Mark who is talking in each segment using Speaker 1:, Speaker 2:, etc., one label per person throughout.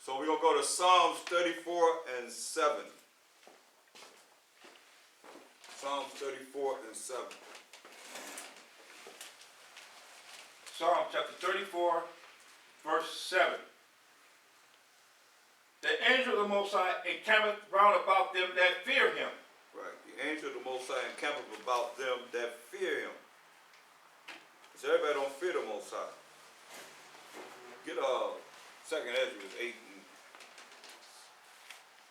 Speaker 1: So we're going to go to Psalms 34 and 7. Psalms 34 and 7.
Speaker 2: Psalm chapter 34, verse 7. The angel of the Most High encampeth round about them that fear him.
Speaker 1: Right. The angel of the Most High encampeth about them that fear him. So everybody don't fear the Most High. Get 2nd Ezra 8 and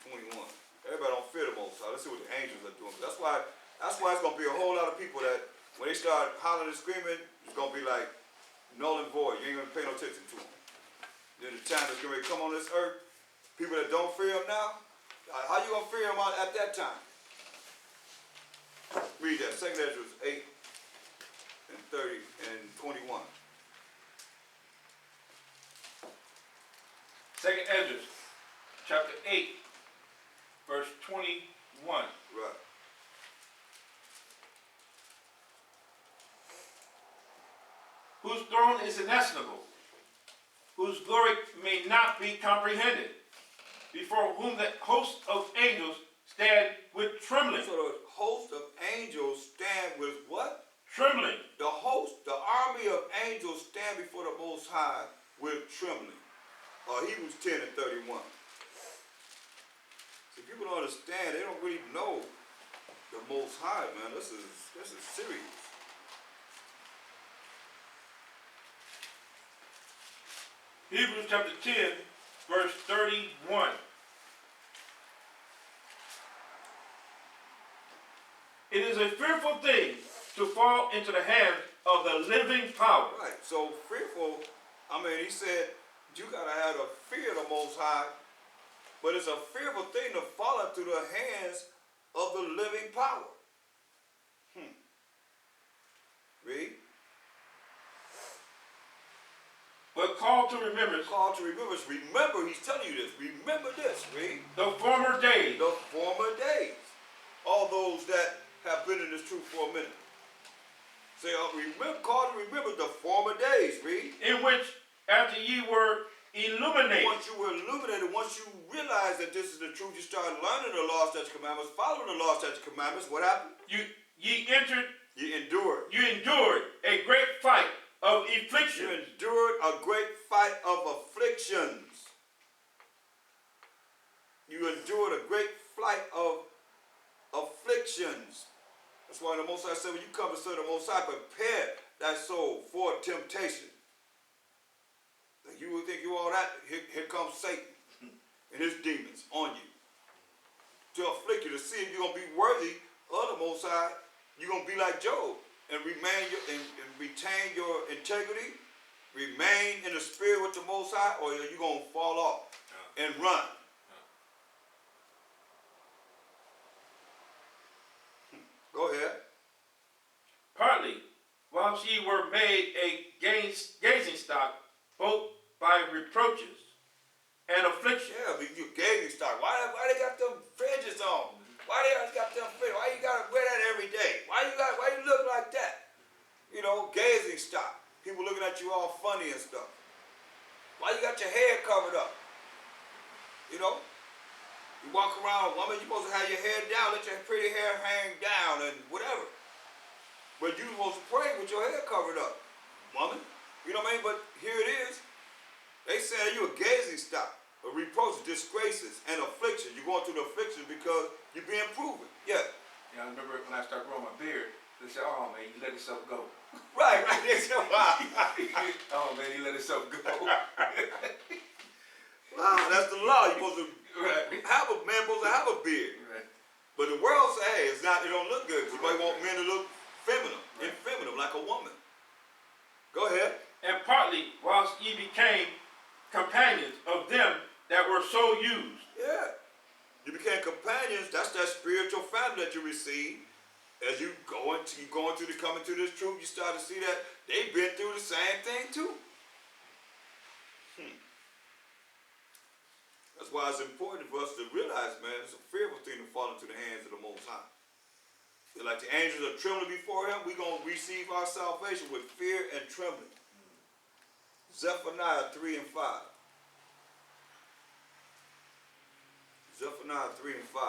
Speaker 1: 21. Everybody don't fear the Most High. Let's see what the angels are doing. That's why it's going to be a whole lot of people that when they start hollering and screaming, it's going to be like null and void. You ain't going to pay no attention to them. Then the time that's going to come on this earth, people that don't fear him now, how you going to fear him at that time? Read that. 2nd Ezra 8 and 30 and 21.
Speaker 2: 2nd Ezra chapter 8, verse 21.
Speaker 1: Right.
Speaker 2: Whose throne is inestimable, whose glory may not be comprehended, before whom the host of angels stand with trembling.
Speaker 1: So the host of angels stand with what?
Speaker 2: Trembling.
Speaker 1: The army of angels stand before the Most High with trembling. Hebrews 10 and 31. See, people don't understand. They don't really know the Most High, man. This is serious.
Speaker 2: Hebrews chapter 10, verse 31. It is a fearful thing to fall into the hands of the living power.
Speaker 1: Right. So fearful, he said you got to have the fear of the Most High, but it's a fearful thing to fall into the hands of the living power. Read.
Speaker 2: But call to remembrance.
Speaker 1: Call to remembrance. Remember, he's telling you this. Remember this. Read.
Speaker 2: The former days.
Speaker 1: The former days. All those that have been in this truth for a minute. Say, call to remember the former days. Read.
Speaker 2: In which, after ye were illuminated.
Speaker 1: Once you were illuminated, once you realized that this is the truth, you started learning the law, statutes, commandments, following the law, statutes, commandments. What happened?
Speaker 2: Ye entered.
Speaker 1: You endured.
Speaker 2: You endured a great fight of affliction.
Speaker 1: You endured a great fight of afflictions. You endured a great fight of afflictions. That's why the Most High said, when you come to serve the Most High, prepare thy soul for temptation. Like you would think you all that, here comes Satan and his demons on you to afflict you, to see if you're going to be worthy of the Most High. You're going to be like Job and retain your integrity, remain in the spirit with the Most High, or you're going to fall off and run. Go ahead.
Speaker 2: Partly, whilst ye were made a gazing stock, both by reproaches and affliction.
Speaker 1: Yeah, but you gazing stock. Why they got them fringes on? Why they got them fringes? Why you gotta wear that every day? Why you look like that? You know, gazing stock. People looking at you all funny and stuff. Why you got your hair covered up? You know? You walk around, woman, you're supposed to have your hair down, let your pretty hair hang down and whatever. But you're supposed to pray with your hair covered up, woman. You know what I mean? But here it is. They say you a gazing stock, a reproach, disgraces, and affliction. You're going through the affliction because you're being proven. Yeah.
Speaker 2: Yeah, I remember when I started growing my beard, they said, oh man, you let yourself go.
Speaker 1: Right. They said, wow.
Speaker 2: Oh man, you let yourself go.
Speaker 1: Wow, that's the law. You're supposed to have a have a beard.
Speaker 2: Right.
Speaker 1: But the world say, hey, it don't look good. You might want men to look feminine, effeminate, like a woman. Go ahead.
Speaker 2: And partly, whilst ye became companions of them that were so used.
Speaker 1: Yeah. You became companions. That's that spiritual family that you receive. As you coming to this truth, you start to see that they've been through the same thing too. That's why it's important for us to realize, man, it's a fearful thing to fall into the hands of the Most High. Like the angels are trembling before him, we're going to receive our salvation with fear and trembling. Zephaniah 3 and 5. Zephaniah 3 and 5.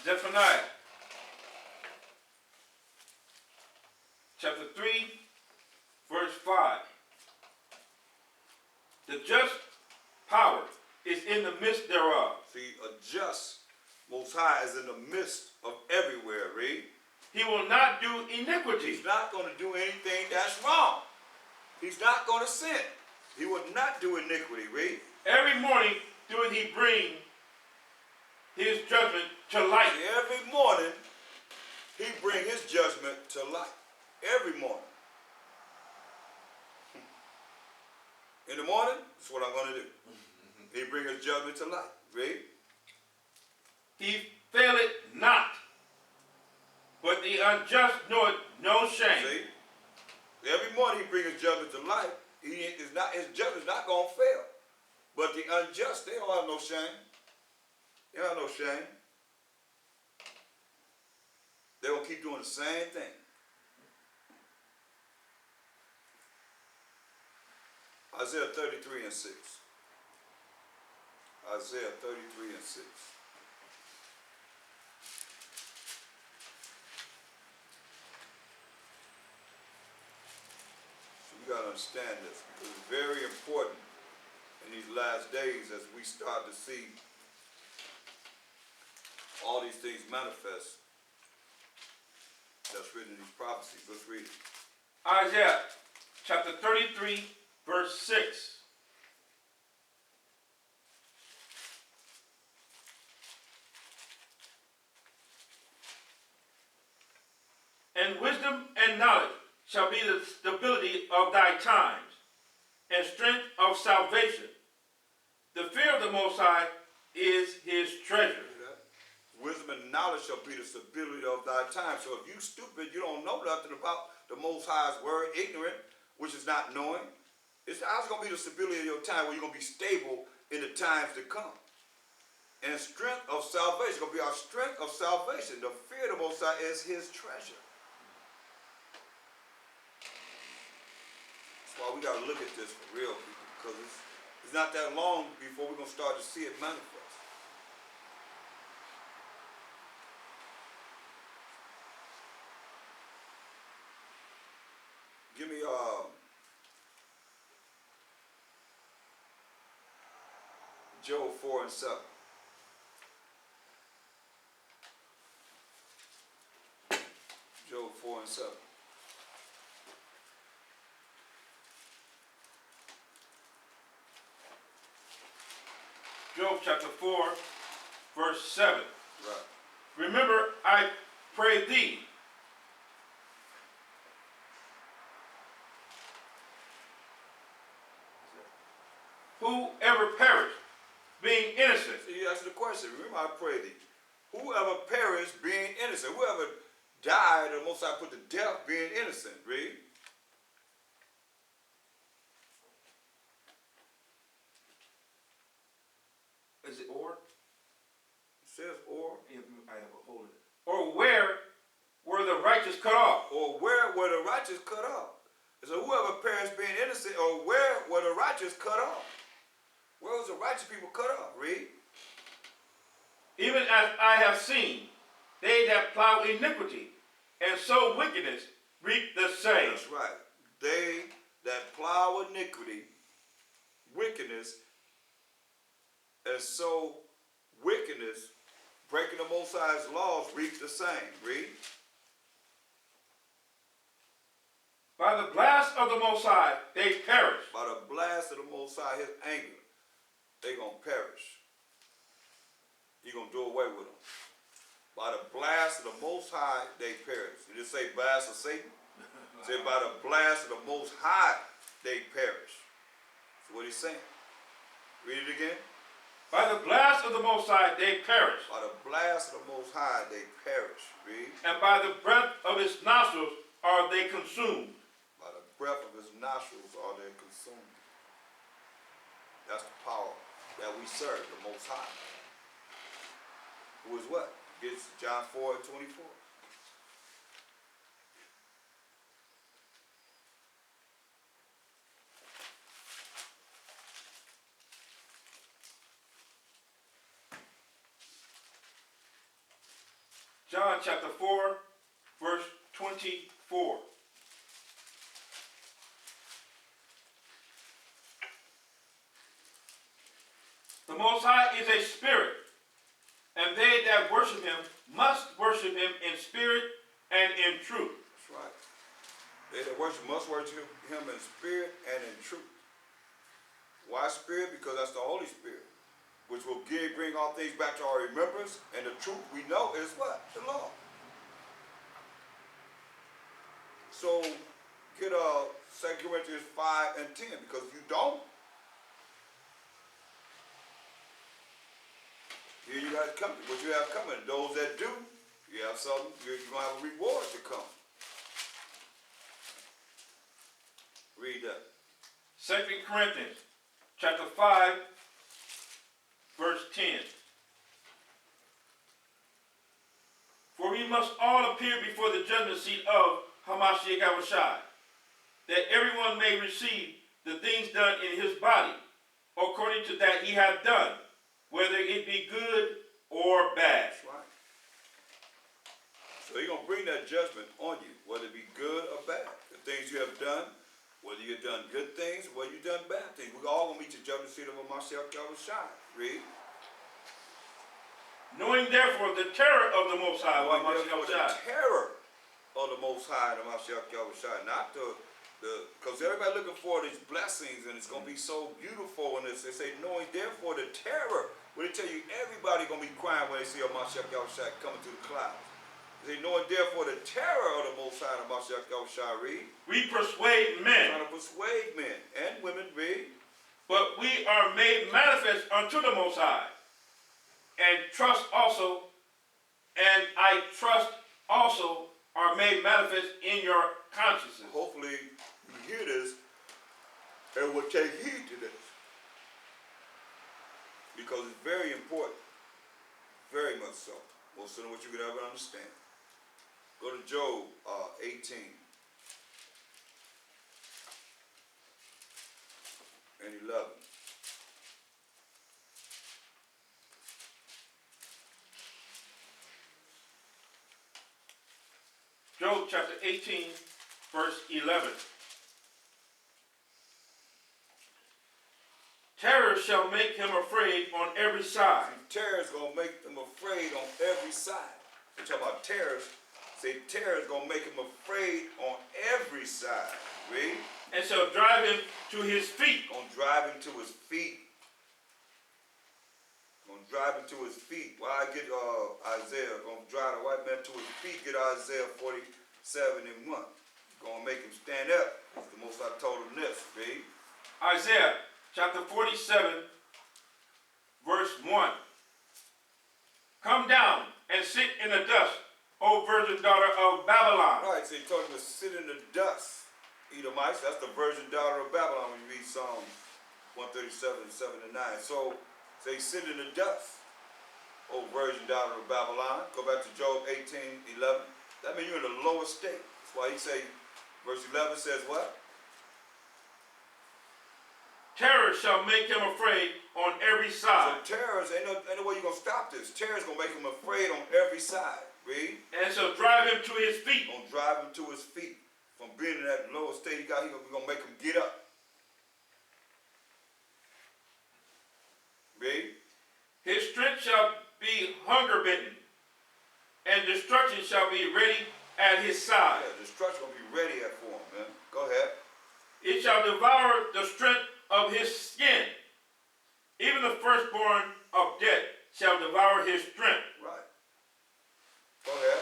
Speaker 2: Zephaniah, chapter 3, verse 5. The just power is in the midst thereof.
Speaker 1: See, a just Most High is in the midst of everywhere, read.
Speaker 2: He will not do iniquity.
Speaker 1: He's not going to do anything that's wrong. He's not going to sin. He will not do iniquity, read.
Speaker 2: Every morning doeth he bring his judgment to light.
Speaker 1: See, every morning, he bring his judgment to light. Every morning. In the morning, that's what I'm going to do. He bring his judgment to light. Read.
Speaker 2: He faileth not, but the unjust knoweth no shame.
Speaker 1: See? Every morning he bring his judgment to light. His judgment's not going to fail. But the unjust, they don't have no shame. They don't have no shame. They're going to keep doing the same thing. Isaiah 33 and 6. Isaiah 33 and 6. So we got to understand this, because it's very important in these last days as we start to see all these things manifest that's written in these prophecies. Let's read it.
Speaker 2: Isaiah chapter 33, verse 6. And wisdom and knowledge shall be the stability of thy times, and strength of salvation. The fear of the Most High is his treasure.
Speaker 1: Wisdom and knowledge shall be the stability of thy time. So if you stupid, you don't know nothing about the Most High's word, ignorant, which is not knowing, how's going to be the stability of your time where you're going to be stable in the times to come? And strength of salvation, going to be our strength of salvation. The fear of the Most High is his treasure. That's why we got to look at this for real, people, because it's not that long before we're going to start to see it manifest. Give me Job 4 and 7. Job 4 and 7.
Speaker 2: Job chapter 4, verse 7.
Speaker 1: Right.
Speaker 2: Remember, I pray thee, whoever perished, being innocent.
Speaker 1: So you asked the question. Remember, I pray thee. Whoever perished being innocent. Whoever died, the Most High put to death being innocent. Read.
Speaker 2: Is it or?
Speaker 1: It says or.
Speaker 2: I have a hold of it. Or where were the righteous cut off?
Speaker 1: Or where were the righteous cut off? So whoever perished being innocent, or where were the righteous cut off? Where was the righteous people cut off? Read.
Speaker 2: Even as I have seen, they that plow iniquity and sow wickedness reap the same.
Speaker 1: That's right. They that plow iniquity, wickedness, and sow wickedness, breaking the Most High's laws, reap the same. Read.
Speaker 2: By the blast of the Most High, they perish.
Speaker 1: By the blast of the Most High, his anger, they gonna perish. He gonna do away with them. By the blast of the Most High, they perish. Did it say blast of Satan? It said by the blast of the Most High, they perish. That's what he's saying. Read it again.
Speaker 2: By the blast of the Most High, they perish.
Speaker 1: By the blast of the Most High, they perish. Read.
Speaker 2: And by the breath of his nostrils are they consumed.
Speaker 1: By the breath of his nostrils are they consumed. That's the power. that we serve, the Most High. Who is what? It's John 4:24.
Speaker 2: John chapter 4, verse 24. The Most High is a spirit, and they that worship him must worship him in spirit and in truth.
Speaker 1: That's right. They that worship must worship him in spirit and in truth. Why spirit? Because that's the Holy Spirit, which will bring all things back to our remembrance, and the truth we know is what? The law. So get 2 Corinthians 5 and 10, because if you don't, here you have coming. What you have coming, those that do, you have something, you're going to have a reward to come. Read that.
Speaker 2: 2 Corinthians chapter 5, verse 10. For we must all appear before the judgment seat of Hamashiach Yahushua, that everyone may receive the things done in his body, according to that he hath done, whether it be good or bad.
Speaker 1: That's right. So he's going to bring that judgment on you, whether it be good or bad. The things you have done, whether you've done good things or whether you've done bad things. We're all going to meet the judgment seat of Hamashiach Yahushua. Read.
Speaker 2: Knowing therefore the terror of the Most High,
Speaker 1: Therefore, the terror of the Most High, the Hamashiach Yahushua, not because everybody looking for these blessings and it's going to be so beautiful in this. They say, knowing therefore the terror. When they tell you everybody going to be crying when they see Hamashiach Yahushua coming through the clouds. They say, knowing therefore the terror of the Most High, the Hamashiach Yahushua, read.
Speaker 2: We persuade men.
Speaker 1: Trying to persuade men and women, read.
Speaker 2: But we are made manifest unto the Most High, and trust also, and I trust also are made manifest in your consciences.
Speaker 1: Hopefully you hear this and will take heed to this. Because it's very important. Very much so. Most of what you could ever understand. Go to Job 18 and 11.
Speaker 2: Job chapter 18, verse 11. Terror shall make him afraid on every side.
Speaker 1: Terror is going to make them afraid on every side. We're talking about terrors. Say terror is going to make him afraid on every side. Read.
Speaker 2: And shall drive him to his feet.
Speaker 1: Going to drive him to his feet. Going to drive him to his feet. Why get Isaiah? Going to drive the white man to his feet. Get Isaiah 47 and 1. Going to make him stand up. That's the most I told him this. Read.
Speaker 2: Isaiah chapter 47, verse 1. Come down and sit in the dust, O virgin daughter of Babylon.
Speaker 1: All right, so he told him to sit in the dust. Edomites, that's the virgin daughter of Babylon when you read Psalms 137, 7 and 9. So, say sit in the dust, O virgin daughter of Babylon. Go back to Job 18, 11. That means you're in the lowest state. That's why he say, verse 11 says what?
Speaker 2: Terror shall make him afraid on every side.
Speaker 1: So terror, ain't no way you're going to stop this. Terror is going to make him afraid on every side. Read.
Speaker 2: And shall drive him to his feet.
Speaker 1: Going to drive him to his feet. From being in that lower state he got, we're going to make him get up. Read.
Speaker 2: His strength shall be hunger bitten, and destruction shall be ready at his side.
Speaker 1: Yeah, destruction will be ready for him, man. Go ahead.
Speaker 2: It shall devour the strength of his skin. Even the firstborn of death shall devour his strength.
Speaker 1: Right. Go ahead.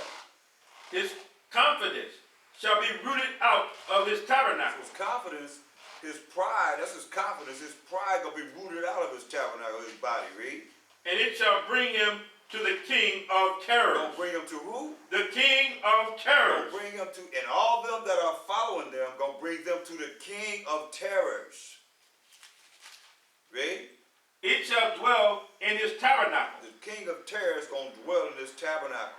Speaker 2: His confidence shall be rooted out of his tabernacle.
Speaker 1: His confidence, his pride, that's his confidence. His pride going to be rooted out of his tabernacle, his body. Read.
Speaker 2: And it shall bring him to the king of terrors.
Speaker 1: Going to bring him to who?
Speaker 2: The king of terrors.
Speaker 1: Going to bring him to, and all them that are following them, going to bring them to the king of terrors. Read.
Speaker 2: It shall dwell in his tabernacle,
Speaker 1: The king of terror is going to dwell in this tabernacle.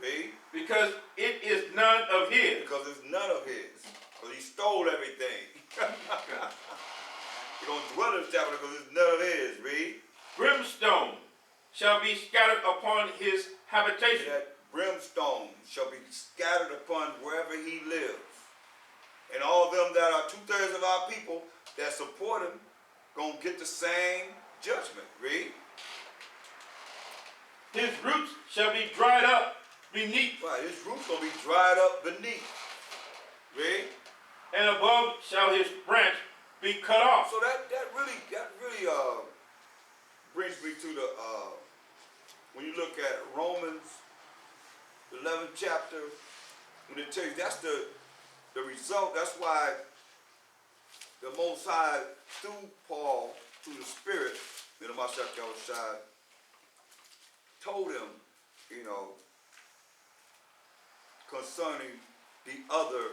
Speaker 1: Read.
Speaker 2: because it is none of his.
Speaker 1: Because it's none of his. Because he stole everything. He's going to dwell in this tabernacle because it's none of his. Read.
Speaker 2: Brimstone shall be scattered upon his habitation.
Speaker 1: That brimstone shall be scattered upon wherever he lives. And all of them that are 2/3 of our people that support him going to get the same judgment. Read.
Speaker 2: His roots shall be dried up beneath,
Speaker 1: Right, his roots going to be dried up beneath. Read.
Speaker 2: and above shall his branch be cut off.
Speaker 1: So that really brings me to the when you look at Romans 11th chapter, when it tells you that's the result. That's why the Most High through Paul, through the Spirit, told him, you know, concerning the other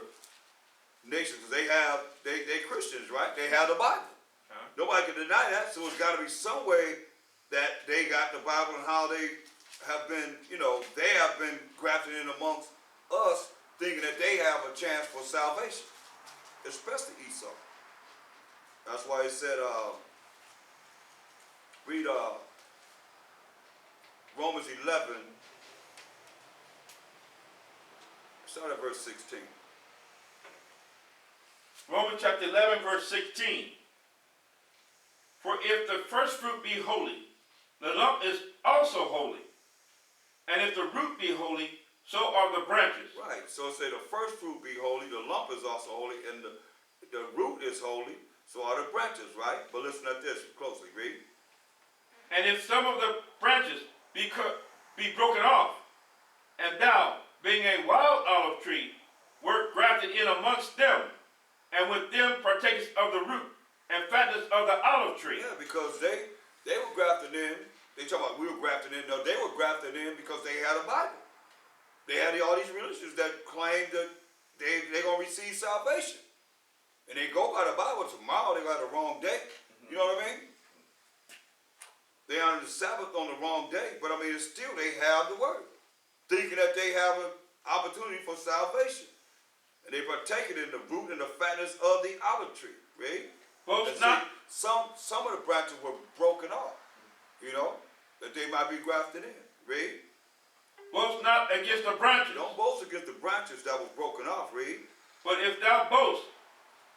Speaker 1: nations, because they Christians, right? They have the Bible. Nobody can deny that. So it's got to be some way that they got the Bible and how they have been, you know, they have been grafted in amongst us, thinking that they have a chance for salvation, especially Esau. That's why he said, read Romans 11, start at verse 16.
Speaker 2: Romans chapter 11, verse 16. For if the first fruit be holy, the lump is also holy. And if the root be holy, so are the branches.
Speaker 1: Right, so it say the first fruit be holy, the lump is also holy, and the root is holy, so are the branches, right? But listen at this closely, read.
Speaker 2: And if some of the branches be broken off, and thou, being a wild olive tree, wert grafted in amongst them, and with them partakest of the root and fatness of the olive tree.
Speaker 1: Yeah, because they were grafted in. They talk about we were grafted in. No, they were grafted in because they had a Bible. They had all these religions that claimed that they're going to receive salvation. And they go by the Bible. Tomorrow they got the wrong day. You know what I mean? They honor the Sabbath on the wrong day. But I mean, it's still they have the word. Thinking that they have an opportunity for salvation. And they partake it in the root and the fatness of the olive tree. Right?
Speaker 2: Boast
Speaker 1: See,
Speaker 2: not,
Speaker 1: some of the branches were broken off. You know? That they might be grafted in. Read.
Speaker 2: boast not against the branches.
Speaker 1: Don't boast against the branches that was broken off. Read.
Speaker 2: But if thou boast,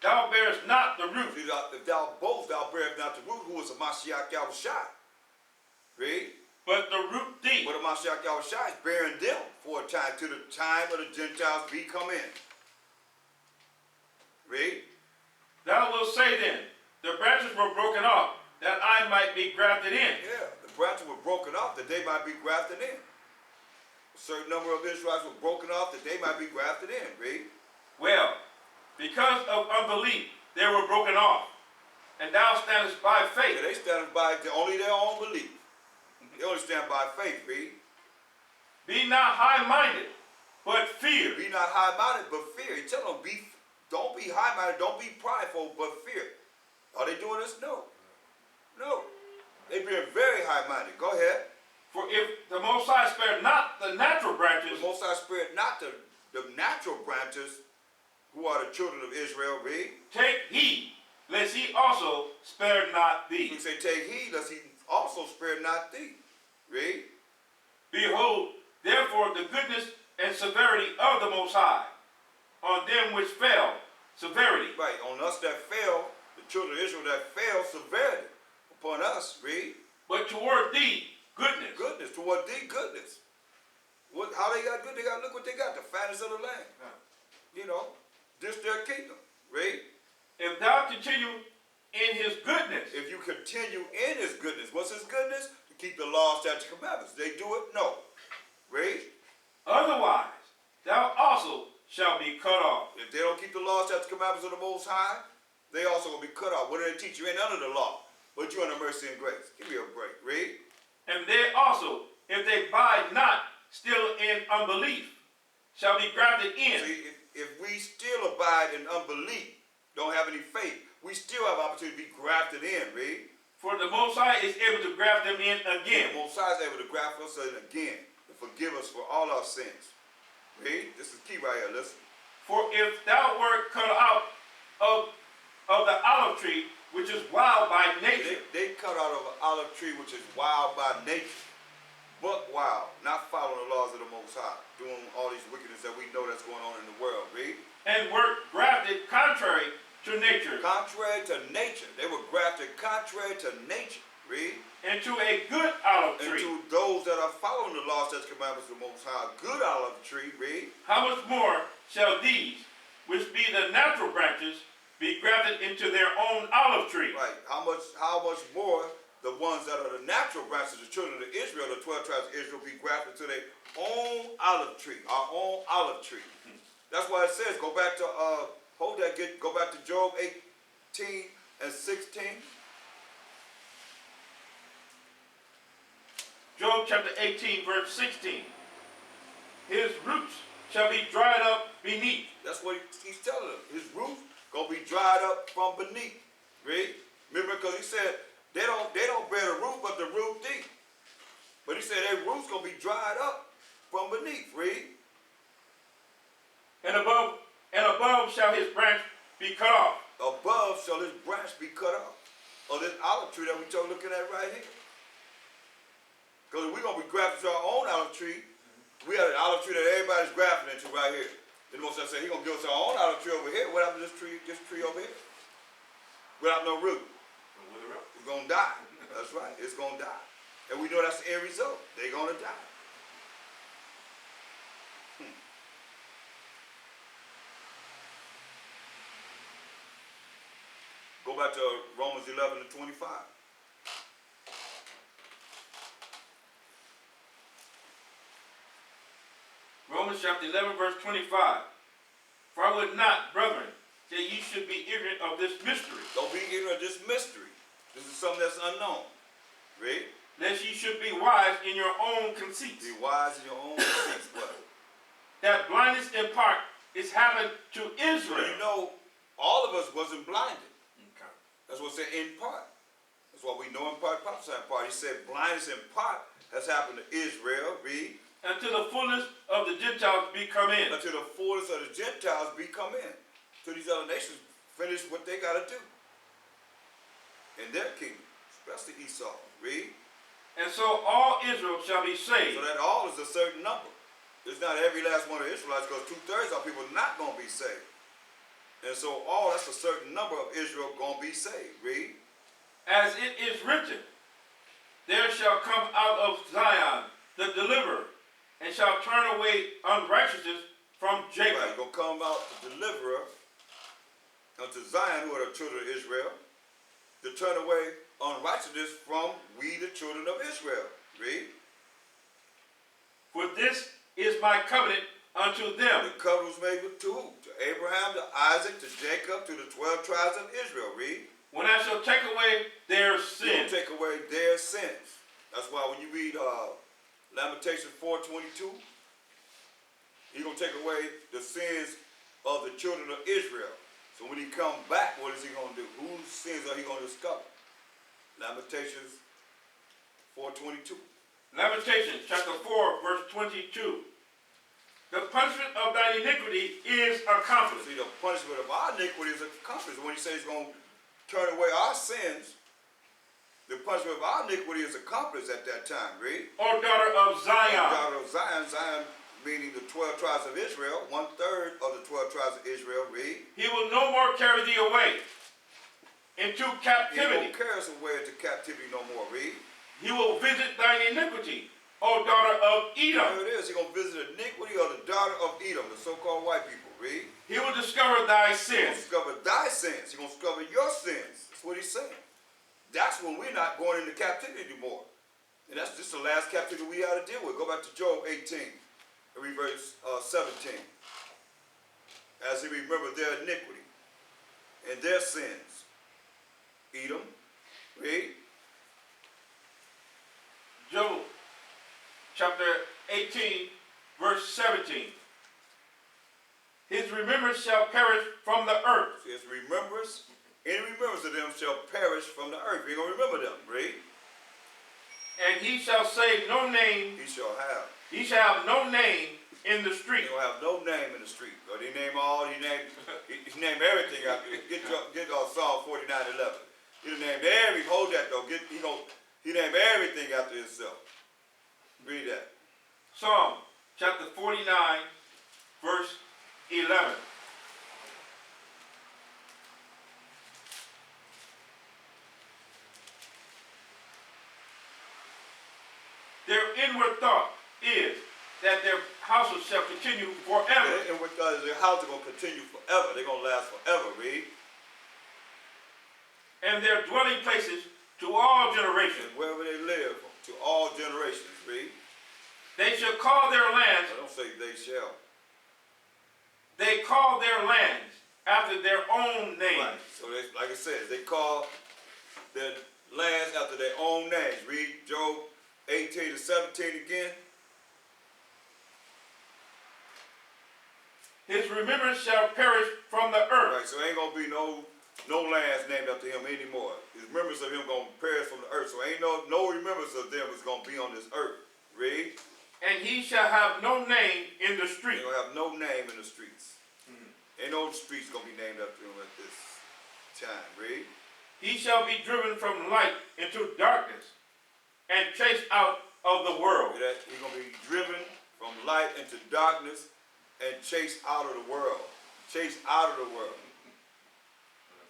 Speaker 2: thou bearest not the root.
Speaker 1: See, if thou boast, thou bearest not the root, who is a Mashiach Yahushua. Read.
Speaker 2: But the root thee.
Speaker 1: But a Mashiach Yahushua is bearing them for a time, till the time of the Gentiles be come in. Read.
Speaker 2: Thou wilt say then, the branches were broken off, that I might be grafted in.
Speaker 1: Yeah, the branches were broken off that they might be grafted in. A certain number of Israelites were broken off that they might be grafted in. Read.
Speaker 2: Well, because of unbelief, they were broken off. And thou standest by
Speaker 1: Yeah,
Speaker 2: faith.
Speaker 1: they stand by only their own belief. They only stand by faith. Read.
Speaker 2: Be not high-minded, but fear.
Speaker 1: Be not high-minded, but fear. He tell them, don't be high-minded, don't be prideful, but fear. Are they doing this? No. No. They being very high-minded. Go ahead.
Speaker 2: For if the Most High spared not the natural branches,
Speaker 1: The Most High Spirit, not the natural branches, who are the children of Israel. Read.
Speaker 2: take heed, lest he also spare not thee.
Speaker 1: He say, take heed, lest he also spare not thee. Read.
Speaker 2: Behold, therefore, the goodness and severity of the Most High, on them which fell, severity.
Speaker 1: Right. On us that fell, the children of Israel that fell, severity upon us. Read.
Speaker 2: But toward thee, goodness.
Speaker 1: Goodness, toward thee, goodness. How they got good? They got, look what they got, the fatness of the land. You know, this their kingdom. Read.
Speaker 2: If thou continue in his goodness,
Speaker 1: If you continue in his goodness, what's his goodness? To keep the law, statutes, commandments. They do it? No. Read.
Speaker 2: otherwise thou also shalt be cut off.
Speaker 1: If they don't keep the law, statutes, commandments of the Most High, they also will be cut off. What do they teach? You ain't under the law, but you're under mercy and grace. Give me a break. Read.
Speaker 2: And they also, if they abide not still in unbelief, shall be grafted in.
Speaker 1: See, if we still abide in unbelief, don't have any faith, we still have opportunity to be grafted in. Read.
Speaker 2: For the Most High is able to graft them in
Speaker 1: The
Speaker 2: again.
Speaker 1: Most High is able to graft us in again to forgive us for all our sins. Read. This is key right here. Listen.
Speaker 2: For if thou wert cut out of the olive tree, which is wild by nature,
Speaker 1: They cut out of an olive tree which is wild by nature. But wild, not following the laws of the Most High, doing all these wickedness that we know that's going on in the world. Read.
Speaker 2: and wert grafted contrary to nature
Speaker 1: Contrary to nature. They were grafted contrary to nature. Read.
Speaker 2: into a good olive
Speaker 1: And
Speaker 2: tree.
Speaker 1: to those that are following the laws, statutes, commandments of the Most High, good olive tree. Read.
Speaker 2: How much more shall these, which be the natural branches, be grafted into their own olive tree?
Speaker 1: Right. How much more the ones that are the natural branches, the children of Israel, the 12 tribes of Israel, be grafted to their own olive tree, our own olive tree. That's why it says, go back to go back to Job 18 and 16.
Speaker 2: Job chapter 18, verse 16. His roots shall be dried up beneath.
Speaker 1: That's what he's telling them. His roots gonna be dried up from beneath. Read. Remember, because he said they don't bear the root, but the root deep. But he said their roots gonna be dried up from beneath. Read.
Speaker 2: And above shall his branch be cut off.
Speaker 1: Above shall his branch be cut off. Of this olive tree that we are looking at right here. Because if we're going to be grafted to our own olive tree, we have an olive tree that everybody's grafting into right here. Then the Most High said he's going to give us our own olive tree over here. What happened to this tree over here? Without no root. It's going to die. That's right. It's going to die. And we know that's the end result. They're going to die. Go back to Romans 11 and 25.
Speaker 2: Romans chapter 11, verse 25. For I would not, brethren, that ye should be ignorant of this mystery,
Speaker 1: Don't be ignorant of this mystery. This is something that's unknown. Read.
Speaker 2: lest ye should be wise in your own conceits.
Speaker 1: Be wise in your own conceits. What?
Speaker 2: That blindness in part is happened to
Speaker 1: So
Speaker 2: Israel.
Speaker 1: you know, all of us wasn't blinded.
Speaker 2: Okay.
Speaker 1: That's what it said in part. That's what we know in part, prophesy in part. He said blindness in part has happened to Israel. Read.
Speaker 2: Until the fullness of the Gentiles be come in.
Speaker 1: Until the fullness of the Gentiles be come in. To these other nations finish what they got to do in their kingdom, especially Esau. Read.
Speaker 2: And so all Israel shall be saved.
Speaker 1: So that all is a certain number. It's not every last one of the Israelites, because 2/3 of people not going to be saved. And so all, that's a certain number of Israel going to be saved. Read.
Speaker 2: As it is written, there shall come out of Zion the deliverer, and shall turn away unrighteousness from Jacob.
Speaker 1: Right, going to come out the deliverer unto Zion, who are the children of Israel, to turn away unrighteousness from we, the children of Israel. Read.
Speaker 2: For this is my covenant unto them.
Speaker 1: The covenant was made with two, to Abraham, to Isaac, to Jacob, to the 12 tribes of Israel. Read.
Speaker 2: When I shall take away their
Speaker 1: He'll
Speaker 2: sin.
Speaker 1: take away their sins. That's why when you read Lamentations 4:22, he's going to take away the sins of the children of Israel. So when he comes back, what is he going to do? Whose sins are he going to discover? Lamentations 4:22.
Speaker 2: Lamentations chapter 4, verse 22. The punishment of thine iniquity is accomplished.
Speaker 1: See, the punishment of our iniquity is accomplished. When he says he's going to turn away our sins, the punishment of our iniquity is accomplished at that time. Read.
Speaker 2: O daughter of Zion.
Speaker 1: Daughter of Zion, Zion meaning the 12 tribes of Israel, 1/3 of the 12 tribes of Israel. Read.
Speaker 2: He will no more carry thee away into
Speaker 1: He
Speaker 2: captivity.
Speaker 1: won't carry us away into captivity no more. Read.
Speaker 2: He will visit thine iniquity, O daughter of Edom.
Speaker 1: There it is. He's going to visit the iniquity of the daughter of Edom, the so-called white people. Read.
Speaker 2: He will discover thy
Speaker 1: He's going to
Speaker 2: sins.
Speaker 1: discover thy sins. He's going to discover your sins. That's what he's saying. That's when we're not going into captivity anymore. And that's just the last captivity we had to deal with. Go back to Job 18, and read verse 17. As he remembered their iniquity and their sins. Edom. Read.
Speaker 2: Job chapter 18, verse 17. His remembrance shall perish from the earth.
Speaker 1: So his remembrance Any remembrance of them shall perish from the earth. We ain't gonna remember them, read.
Speaker 2: And he shall say no name,
Speaker 1: He shall have.
Speaker 2: he shall have no name in the
Speaker 1: He
Speaker 2: street.
Speaker 1: don't have no name in the street. But he name all, he name everything out there. Get Psalm 49:11. He named every, hold that though, he named everything after himself. Read that.
Speaker 2: Psalm chapter 49, verse 11. Their inward thought is that their houses shall continue forever.
Speaker 1: And with their house is going to continue forever. They're going to last forever, read.
Speaker 2: And their dwelling places to all generations.
Speaker 1: And wherever they live, to all generations, read.
Speaker 2: They shall call their lands,
Speaker 1: I don't say they shall.
Speaker 2: they call their lands after their own names.
Speaker 1: Right. So they, like it says, they call their lands after their own names. Read Job 18-17 again.
Speaker 2: His remembrance shall perish from the earth.
Speaker 1: Right, so ain't gonna be no lands named after him anymore. His remembrance of him gonna perish from the earth. So ain't no remembrance of them is gonna be on this earth. Read.
Speaker 2: And he shall have no name in the street.
Speaker 1: They gonna have no name in the streets. Ain't no streets gonna be named after him at this time. Read.
Speaker 2: He shall be driven from light into darkness and chased out of the world.
Speaker 1: That he's gonna be driven from light into darkness and chased out of the world. Chased out of the world.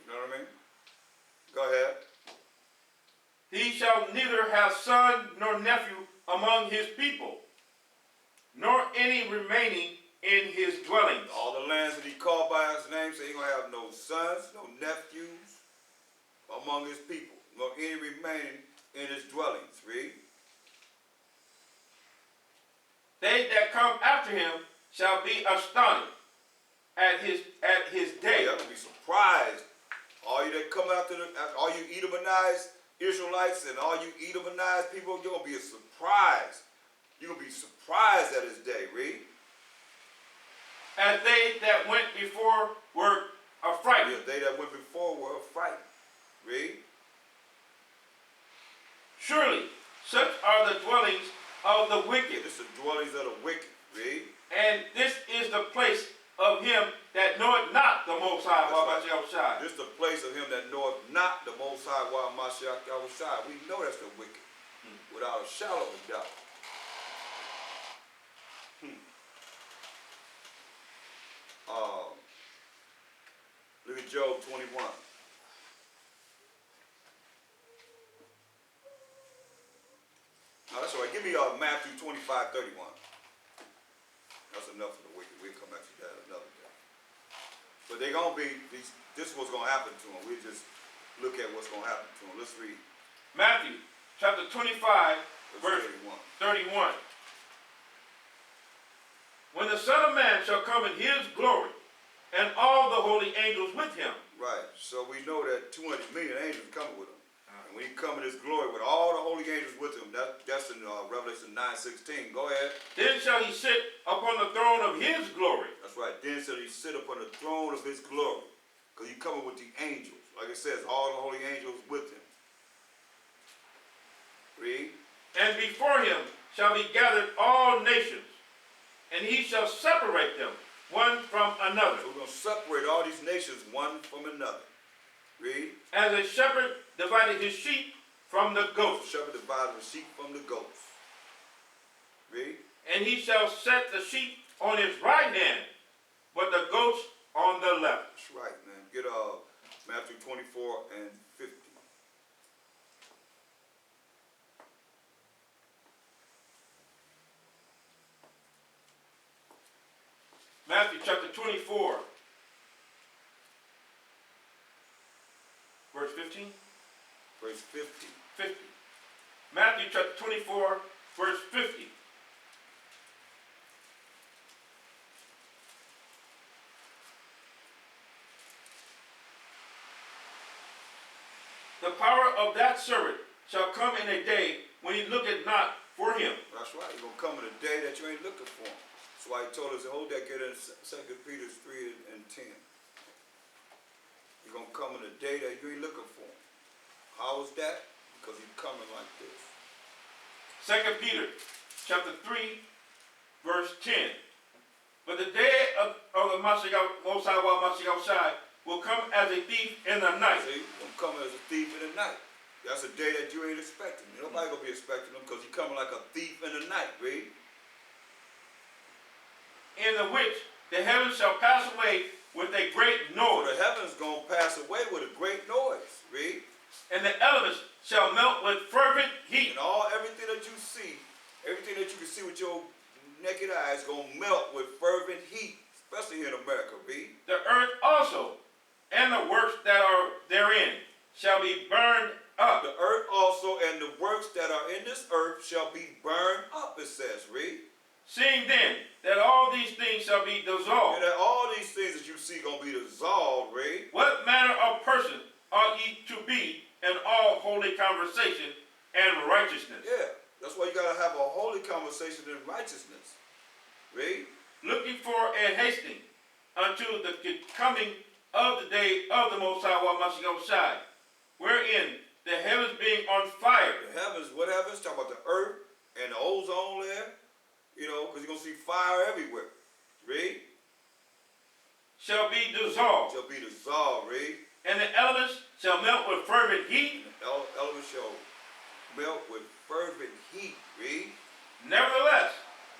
Speaker 1: You know what I mean? Go ahead.
Speaker 2: He shall neither have son nor nephew among his people, nor any remaining in his dwellings.
Speaker 1: All the lands that he called by his name, so he gonna have no sons, no nephews among his people, nor any remaining in his dwellings. Read.
Speaker 2: They that come after him shall be astonished at his day.
Speaker 1: You're gonna be surprised. All you that come after all you Edomites, Israelites, and all you Edomites people, you're gonna be surprised. You're gonna be surprised at his day. Read.
Speaker 2: As they that went before were affrighted.
Speaker 1: Yeah, they that went before were frightened. Read.
Speaker 2: Surely such are the dwellings of the
Speaker 1: Yeah,
Speaker 2: wicked,
Speaker 1: this is the dwellings of the wicked. Read.
Speaker 2: and this is the place of him that knoweth not the Most High.
Speaker 1: That's right. This is the place of him that knoweth not the Most High, while Mashiach Yahushua. We know that's the wicked, without a shadow of a doubt. Look at Job 21. Now that's all right. Give me Matthew 25:31. That's enough for the wicked. We'll come back to that another day. But they're gonna be these. This is what's gonna happen to them. We just look at what's gonna happen to them. Let's read
Speaker 2: Matthew chapter 25, verse 31. When the Son of Man shall come in his glory, and all the holy angels with him.
Speaker 1: Right. So we know that 200 million angels coming with him. And when he come in his glory with all the holy angels with him, that's in Revelation 9:16. Go ahead.
Speaker 2: Then shall he sit upon the throne of his glory.
Speaker 1: That's right. Then shall he sit upon the throne of his glory. Because he coming with the angels. Like it says, all the holy angels with him. Read.
Speaker 2: And before him shall be gathered all nations, and he shall separate them one from another.
Speaker 1: So we're going to separate all these nations one from another. Read.
Speaker 2: As a shepherd divided his sheep from the
Speaker 1: The
Speaker 2: goats.
Speaker 1: shepherd divided the sheep from the goats. Read.
Speaker 2: And he shall set the sheep on his right hand, but the goats on the left.
Speaker 1: That's right, man. Get Matthew 24:50.
Speaker 2: Matthew chapter 24, verse 15.
Speaker 1: Verse 50.
Speaker 2: 50. Matthew chapter 24, verse 50. The power of that servant shall come in a day when he looketh not for him.
Speaker 1: That's right. You're going to come in a day that you ain't looking for him. That's why he told us, hold that, get in 2 Peter 3:10. He He's gonna come in a day that you ain't looking for him. How is that? Because he's coming like this.
Speaker 2: 2 Peter chapter 3, verse 10. But the day of the Mashiach, Most High Mashiach will come as a thief in the night.
Speaker 1: See, he's gonna come as a thief in the night. That's a day that you ain't expecting. Nobody gonna be expecting him because he's coming like a thief in the night, read.
Speaker 2: In the which the heavens shall pass away with a great
Speaker 1: So
Speaker 2: noise,
Speaker 1: the heavens gonna pass away with a great noise, read.
Speaker 2: and the elements shall melt with fervent heat.
Speaker 1: And everything that you see, everything that you can see with your naked eyes gonna melt with fervent heat, especially here in America, read.
Speaker 2: The earth also and the works that are therein shall be burned up.
Speaker 1: The earth also and the works that are in this earth shall be burned up, it says, read.
Speaker 2: Seeing then that all these things shall be dissolved,
Speaker 1: And that all these things that you see gonna be dissolved, read.
Speaker 2: what manner of person ought ye to be in all holy conversation and righteousness,
Speaker 1: Yeah, that's why you gotta have a holy conversation in righteousness. Read.
Speaker 2: looking for and hasting unto the coming of the day of the Most High Mashiach, wherein the heavens being on fire,
Speaker 1: The heavens, what heavens? Talk about the earth and the ozone layer. You know, because you're gonna see fire everywhere. Read.
Speaker 2: shall be dissolved,
Speaker 1: Shall be dissolved, read.
Speaker 2: and the elements shall melt with fervent heat.
Speaker 1: Elements shall melt with fervent heat, read.
Speaker 2: Nevertheless,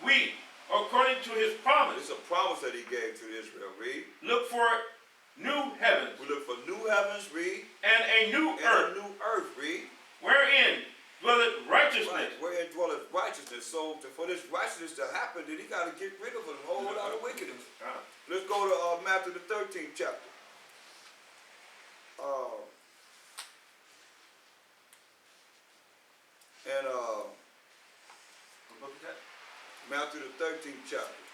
Speaker 2: we, according to his promise,
Speaker 1: It's a promise that he gave to Israel, read.
Speaker 2: look for new heavens
Speaker 1: We look for new heavens, read,
Speaker 2: and a new
Speaker 1: and
Speaker 2: earth,
Speaker 1: a new earth, read.
Speaker 2: wherein dwelleth righteousness.
Speaker 1: Right, wherein dwelleth righteousness. So for this righteousness to happen, then he got to get rid of a whole lot of wickedness. Let's go to Matthew the 13th chapter. Matthew the 13th chapter.